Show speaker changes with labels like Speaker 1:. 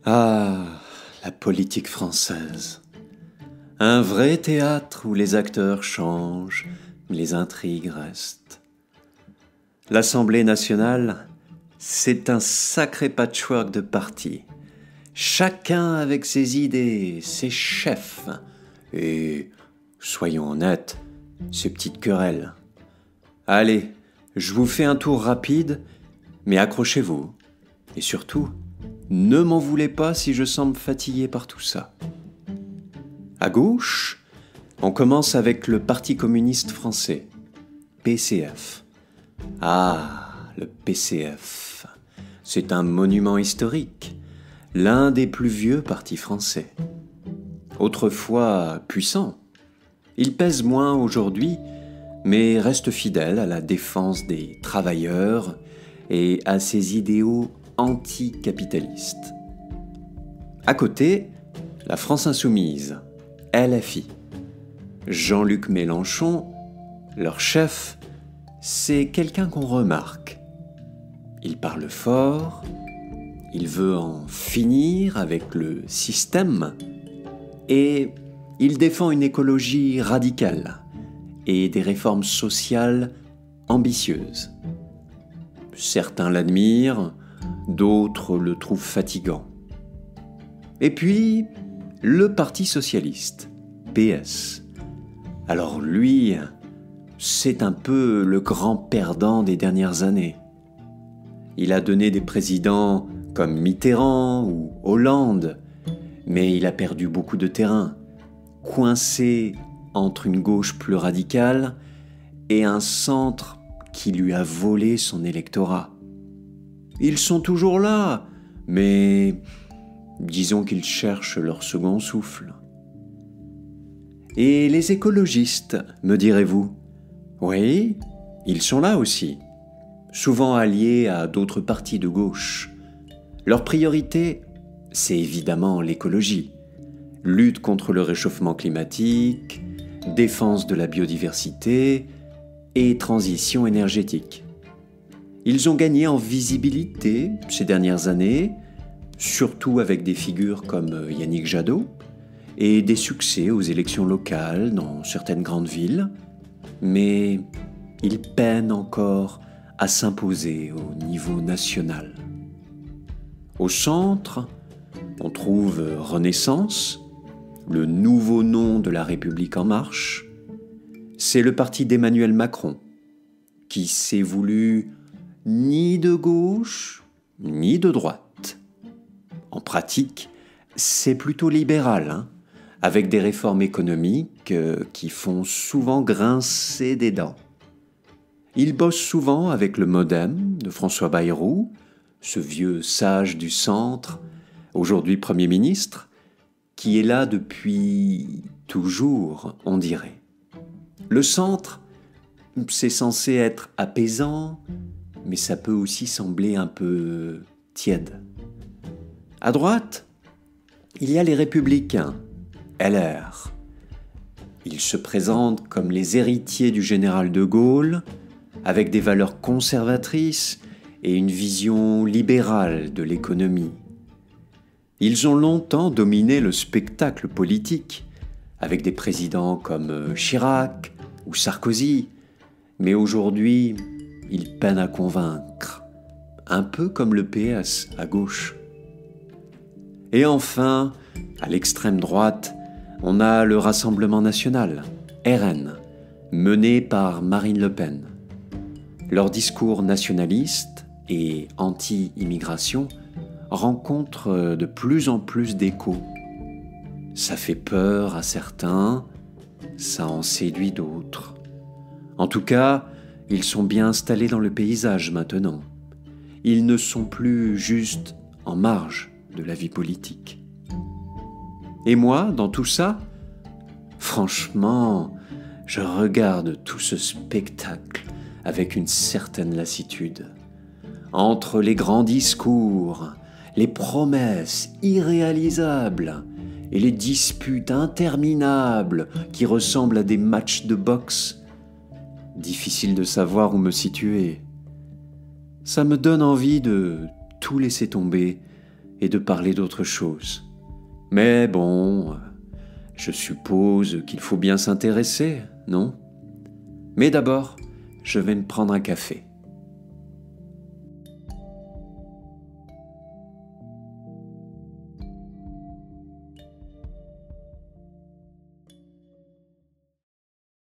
Speaker 1: Ah, la politique française. Un vrai théâtre où les acteurs changent, mais les intrigues restent. L'Assemblée nationale, c'est un sacré patchwork de partis. Chacun avec ses idées, ses chefs et, soyons honnêtes, ses petites querelles. Allez, je vous fais un tour rapide, mais accrochez-vous. Et surtout, ne m'en voulez pas si je semble fatigué par tout ça. À gauche, on commence avec le Parti communiste français, PCF. Ah, le PCF, c'est un monument historique, l'un des plus vieux partis français. Autrefois puissant, il pèse moins aujourd'hui, mais reste fidèle à la défense des travailleurs et à ses idéaux anticapitalistes. À côté, la France insoumise, LFI. Jean-Luc Mélenchon, leur chef, c'est quelqu'un qu'on remarque. Il parle fort, il veut en finir avec le système et il défend une écologie radicale et des réformes sociales ambitieuses. Certains l'admirent, d'autres le trouvent fatigant. Et puis, le Parti socialiste, PS. Alors lui, c'est un peu le grand perdant des dernières années. Il a donné des présidents comme Mitterrand ou Hollande, mais il a perdu beaucoup de terrain, coincé entre une gauche plus radicale et un centre qui lui a volé son électorat. Ils sont toujours là, mais disons qu'ils cherchent leur second souffle. Et les écologistes, me direz-vous? Oui, ils sont là aussi, souvent alliés à d'autres partis de gauche. Leur priorité, c'est évidemment l'écologie, lutte contre le réchauffement climatique, défense de la biodiversité et transition énergétique. Ils ont gagné en visibilité ces dernières années, surtout avec des figures comme Yannick Jadot, et des succès aux élections locales dans certaines grandes villes, mais ils peinent encore à s'imposer au niveau national. Au centre, on trouve Renaissance, le nouveau nom de la République en marche. C'est le parti d'Emmanuel Macron, qui s'est voulu ni de gauche, ni de droite. En pratique, c'est plutôt libéral, avec des réformes économiques qui font souvent grincer des dents. Il bosse souvent avec le MoDem de François Bayrou, ce vieux sage du centre, aujourd'hui Premier ministre, qui est là depuis toujours, on dirait. Le centre, c'est censé être apaisant, mais ça peut aussi sembler un peu tiède. À droite, il y a les Républicains, LR. Ils se présentent comme les héritiers du général de Gaulle, avec des valeurs conservatrices et une vision libérale de l'économie. Ils ont longtemps dominé le spectacle politique, avec des présidents comme Chirac ou Sarkozy, mais aujourd'hui, ils peinent à convaincre, un peu comme le PS à gauche. Et enfin, à l'extrême droite, on a le Rassemblement national, RN, mené par Marine Le Pen. Leur discours nationaliste et anti-immigration rencontrent de plus en plus d'échos. Ça fait peur à certains, ça en séduit d'autres. En tout cas, ils sont bien installés dans le paysage maintenant. Ils ne sont plus juste en marge de la vie politique. Et moi, dans tout ça, franchement, je regarde tout ce spectacle avec une certaine lassitude. Entre les grands discours, les promesses irréalisables et les disputes interminables qui ressemblent à des matchs de boxe, difficile de savoir où me situer. Ça me donne envie de tout laisser tomber et de parler d'autre chose. Mais bon, je suppose qu'il faut bien s'intéresser, non ? Mais d'abord, je vais me prendre un café.